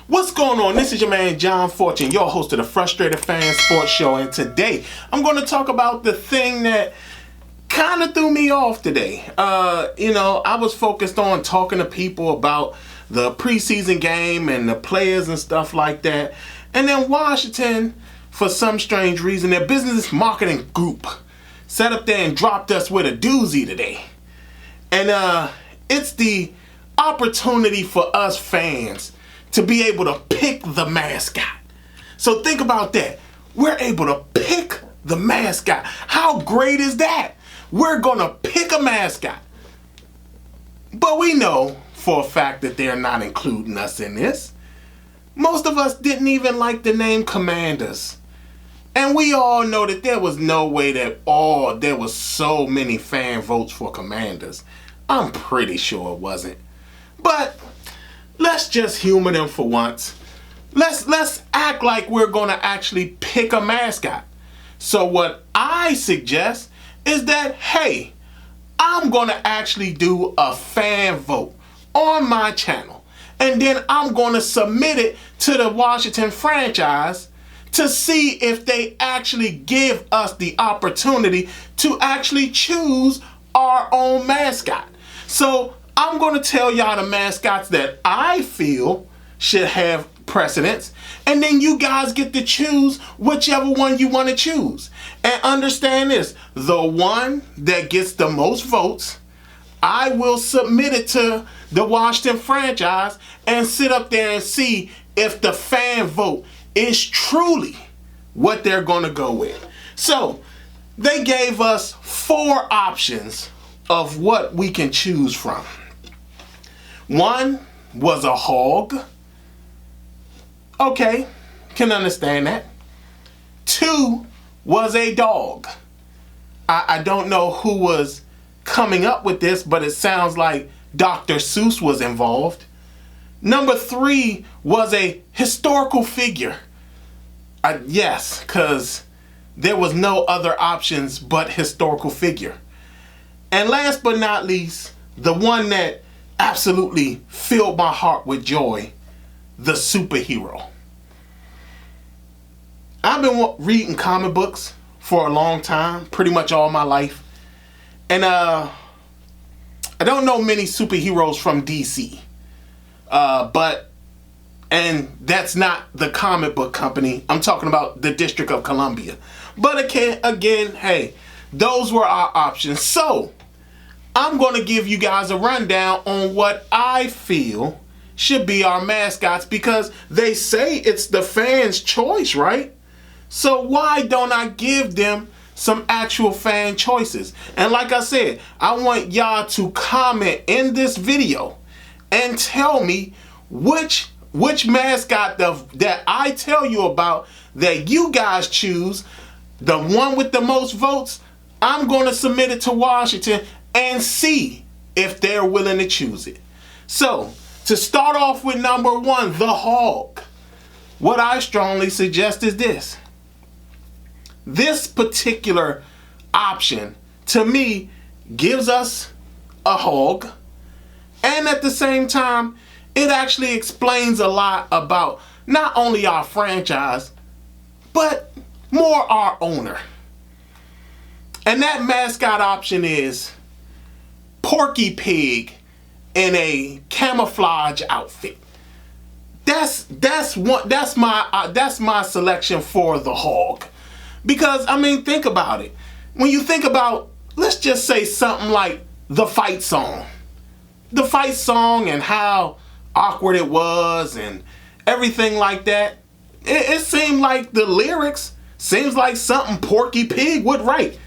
What's going on? This is your man John Fortune, your host of the Frustrated Fan Sports Show, and today I'm going to talk about the thing that kind of threw me off today. I was focused on talking to people about the preseason game and the players and stuff like that, and then Washington, for some strange reason, their business marketing group sat up there and dropped us with a doozy today. And it's the opportunity for us fans to be able to pick the mascot. So think about that. We're able to pick the mascot. How great is that? We're gonna pick a mascot. But we know for a fact that they're not including us in this. Most of us didn't even like the name Commanders. And we all know that there was no way that there was so many fan votes for Commanders. I'm pretty sure it wasn't. But let's just humor them for once. Let's act like we're gonna actually pick a mascot. So what I suggest is that, hey, I'm gonna actually do a fan vote on my channel, and then I'm gonna submit it to the Washington franchise to see if they actually give us the opportunity to actually choose our own mascot. So I'm going to tell y'all the mascots that I feel should have precedence, and then you guys get to choose whichever one you want to choose. And understand this, the one that gets the most votes, I will submit it to the Washington franchise and sit up there and see if the fan vote is truly what they're going to go with. So they gave us 4 options of what we can choose from. One was a hog. Okay, can understand that. 2 was a dog. I don't know who was coming up with this, but it sounds like Dr. Seuss was involved. Number 3 was a historical figure. Yes, because there was no other options but historical figure. And last but not least, the one that absolutely filled my heart with joy, the superhero. I've been reading comic books for a long time, pretty much all my life. And I don't know many superheroes from DC. And that's not the comic book company. I'm talking about the District of Columbia. But again, hey, those were our options. So I'm going to give you guys a rundown on what I feel should be our mascots, because they say it's the fans' choice, right? So why don't I give them some actual fan choices? And like I said, I want y'all to comment in this video and tell me which mascot that I tell you about that you guys choose, the one with the most votes. I'm going to submit it to Washington and see if they're willing to choose it. So, to start off with number 1, the hog. What I strongly suggest is this. This particular option, to me, gives us a hog, and at the same time, it actually explains a lot about not only our franchise, but more our owner. And that mascot option is Porky Pig in a camouflage outfit. That's my selection for the hog. Because I mean, think about it. When you think about, let's just say something like the fight song. The fight song and how awkward it was and everything like that. It seemed like the lyrics seems like something Porky Pig would write.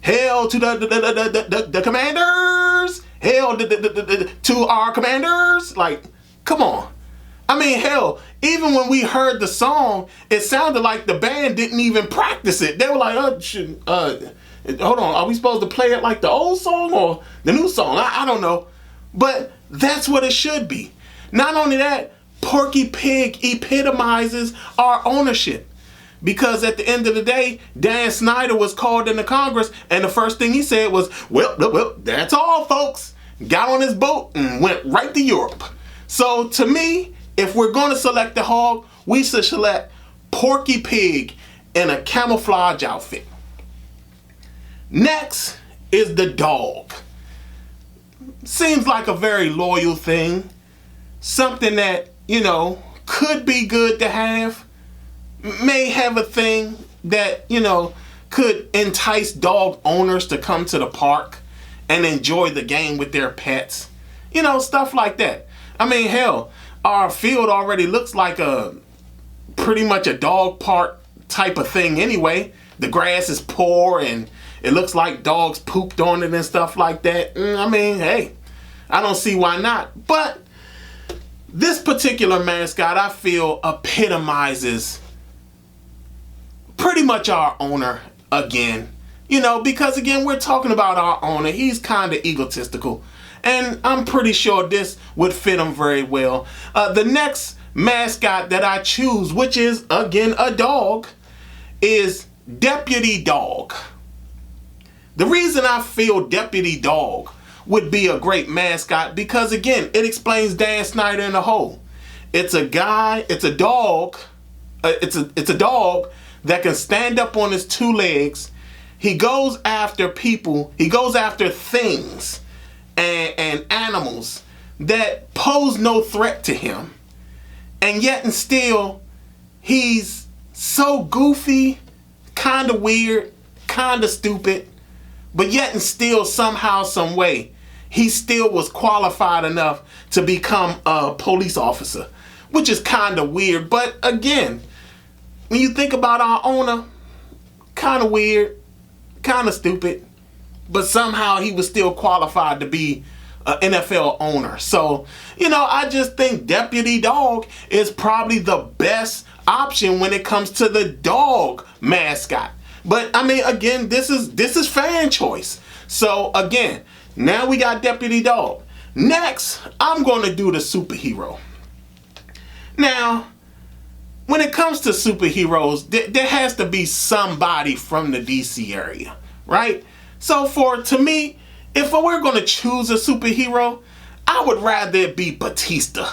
Hail to the commanders. Hail to our commanders. Like, come on. I mean, hell, even when we heard the song, it sounded like the band didn't even practice it. They were like, hold on, are we supposed to play it like the old song or the new song? I don't know. But that's what it should be. Not only that, Porky Pig epitomizes our ownership. Because at the end of the day, Dan Snyder was called into Congress, and the first thing he said was, well, that's all, folks. Got on his boat and went right to Europe. So to me, if we're going to select the hog, we should select Porky Pig in a camouflage outfit. Next is the dog. Seems like a very loyal thing. Something that, could be good to have. May have a thing that, could entice dog owners to come to the park and enjoy the game with their pets. Stuff like that. I mean, hell, our field already looks like pretty much a dog park type of thing anyway. The grass is poor and it looks like dogs pooped on it and stuff like that. I mean, hey, I don't see why not. But this particular mascot, I feel, epitomizes pretty much our owner again. Because again, we're talking about our owner. He's kind of egotistical. And I'm pretty sure this would fit him very well. The next mascot that I choose, which is, again, a dog, is Deputy Dog. The reason I feel Deputy Dog would be a great mascot, because, again, it explains Dan Snyder in a whole. It's a dog that can stand up on his two legs. He goes after people. He goes after things and animals that pose no threat to him. And yet and still, he's so goofy, kind of weird, kind of stupid, but yet and still, somehow, some way, he still was qualified enough to become a police officer, which is kind of weird. But again, when you think about our owner, kind of weird, kind of stupid, but somehow he was still qualified to be an NFL owner. So, I just think Deputy Dog is probably the best option when it comes to the dog mascot. But I mean, again, this is fan choice. So again, now we got Deputy Dog. Next, I'm going to do the superhero. Now, when it comes to superheroes, there has to be somebody from the DC area, right? So to me, if we're going to choose a superhero, I would rather it be Batista.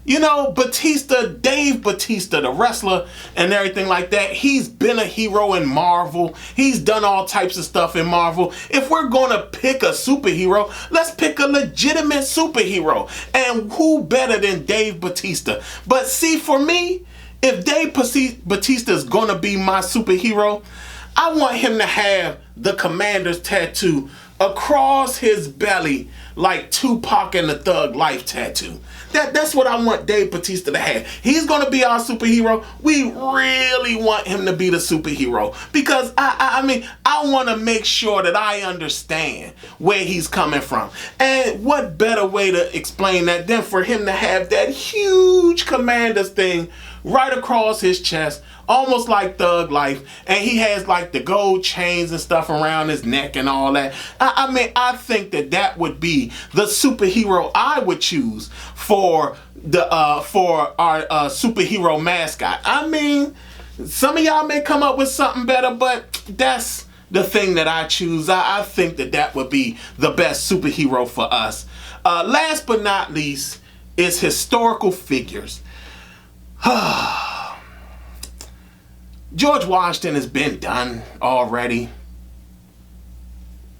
Batista, Dave Batista, the wrestler and everything like that. He's been a hero in Marvel. He's done all types of stuff in Marvel. If we're going to pick a superhero, let's pick a legitimate superhero. And who better than Dave Batista? But see, for me, if Dave Batista is going to be my superhero, I want him to have the Commander's tattoo across his belly like Tupac and the Thug Life tattoo. That's what I want Dave Batista to have. He's going to be our superhero. We really want him to be the superhero because I want to make sure that I understand where he's coming from. And what better way to explain that than for him to have that huge Commander's thing right across his chest, almost like Thug Life, and he has like the gold chains and stuff around his neck and all that. I think that would be the superhero I would choose for our superhero mascot. Some of y'all may come up with something better, but that's the thing that I choose. I think that would be the best superhero for us. Last but not least is historical figures. George Washington has been done already.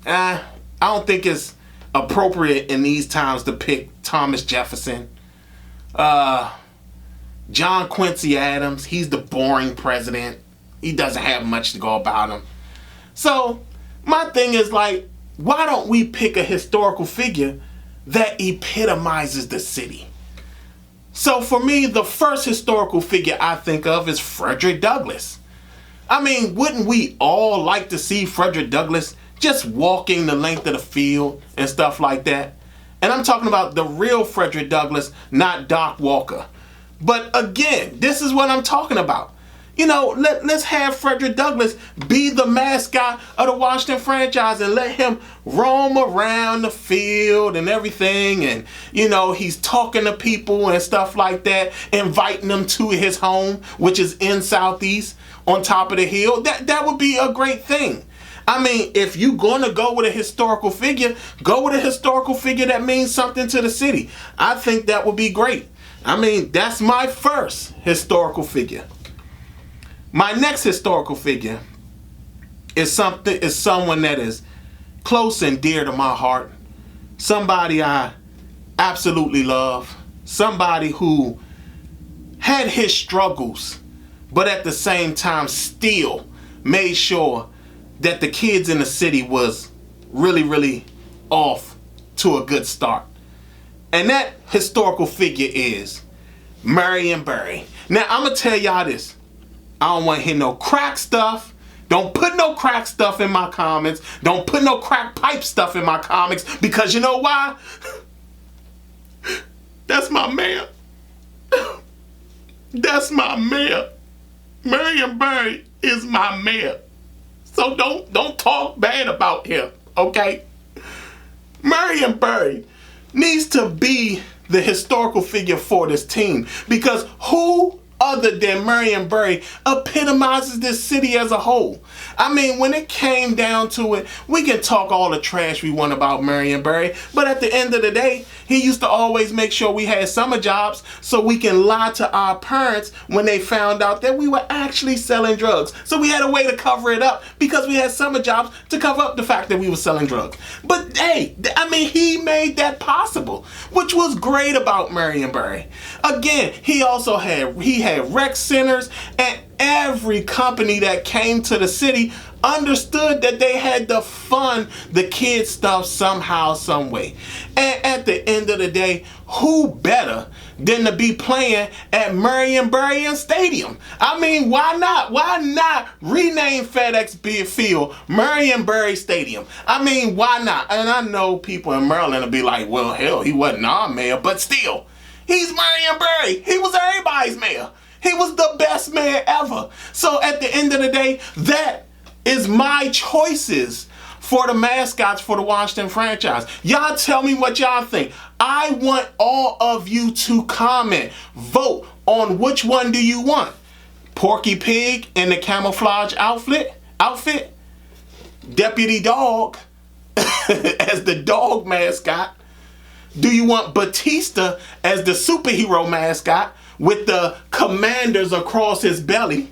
I don't think it's appropriate in these times to pick Thomas Jefferson. John Quincy Adams, he's the boring president. He doesn't have much to go about him. So my thing is why don't we pick a historical figure that epitomizes the city? So for me, the first historical figure I think of is Frederick Douglass. Wouldn't we all like to see Frederick Douglass just walking the length of the field and stuff like that? And I'm talking about the real Frederick Douglass, not Doc Walker. But again, this is what I'm talking about. You know, let's have Frederick Douglass be the mascot of the Washington franchise and let him roam around the field and everything. And, you know, he's talking to people and stuff like that, inviting them to his home, which is in Southeast on top of the hill. That would be a great thing. I mean, if you're going to go with a historical figure, go with a historical figure that means something to the city. I think that would be great. I mean, that's my first historical figure. My next historical figure is someone that is close and dear to my heart. Somebody I absolutely love. Somebody who had his struggles, but at the same time still made sure that the kids in the city was really, really off to a good start. And that historical figure is Marion Berry. Now, I'm going to tell y'all this. I don't want to hear no crack stuff. Don't put no crack stuff in my comments. Don't put no crack pipe stuff in my comments, because you know why? That's my man. That's my man. Marion Berry is my man. So don't talk bad about him, okay? Marion Berry needs to be the historical figure for this team, because who other than Marion Berry epitomizes this city as a whole? I mean, when it came down to it, we can talk all the trash we want about Marion Berry, but at the end of the day, he used to always make sure we had summer jobs so we can lie to our parents when they found out that we were actually selling drugs. So we had a way to cover it up because we had summer jobs to cover up the fact that we were selling drugs. But hey, I mean, he made that possible, which was great about Marion Berry. Again, he had rec centers, and every company that came to the city understood that they had to fund the kids' stuff somehow, some way. And at the end of the day, who better than to be playing at Marion Berry Stadium? I mean, why not? Why not rename FedEx Field Marion Berry Stadium? I mean, why not? And I know people in Maryland will be like, well, hell, he wasn't our mayor, but still, he's Marion Berry. He was everybody's mayor. He was the best mayor ever. So at the end of the day, that is my choices for the mascots for the Washington franchise. Y'all tell me what y'all think. I want all of you to comment. Vote on which one do you want. Porky Pig in the camouflage outfit? Deputy Dog as the dog mascot? Do you want Batista as the superhero mascot with the commanders across his belly?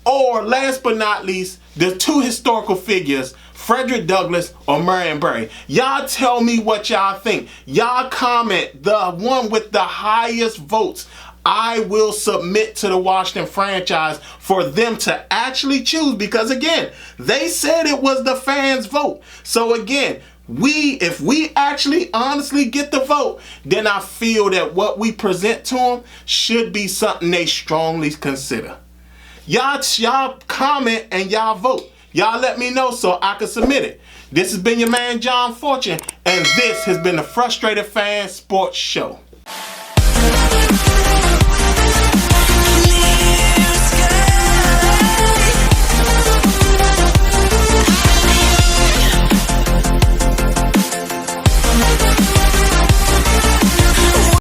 Or last but not least, the two historical figures, Frederick Douglass or Marion Berry. Y'all tell me what y'all think. Y'all comment the one with the highest votes. I will submit to the Washington franchise for them to actually choose, because again, they said it was the fans' vote. So again, if we actually honestly get the vote, then I feel that what we present to them should be something they strongly consider. Y'all comment and y'all vote. Y'all let me know so I can submit it. This has been your man John Fortune, and this has been the Frustrated Fan Sports Show.